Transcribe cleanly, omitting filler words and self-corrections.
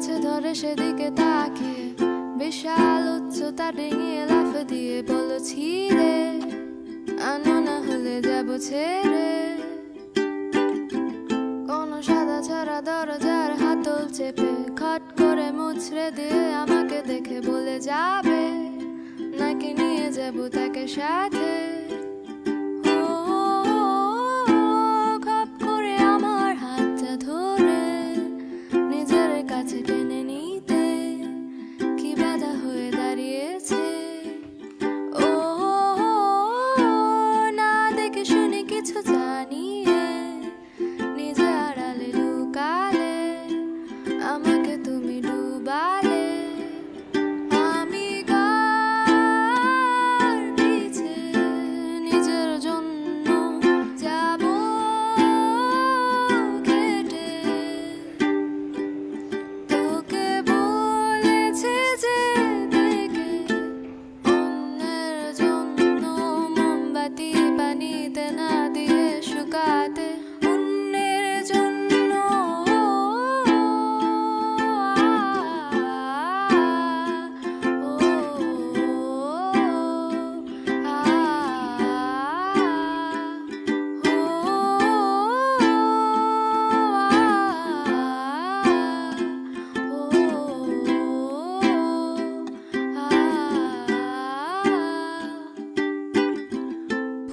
কাছে ধরে সেদিকে তাকিয়ে বিশাল উচ্চতা ডিঙিয়ে লাফ দিয়ে বলো ছিঁড়ে আনো না হলে যাব ছেড়ে। কোন সাদা ছাড়া দরজার হাতল চেপে খট করে মুছড়ে দিয়ে আমাকে দেখে বলে যাবে নাকি নিয়ে যাব তাকে সাথে। খপ করে আমার হাতটা ধরে নিজের কাছে টেনে নিয়ে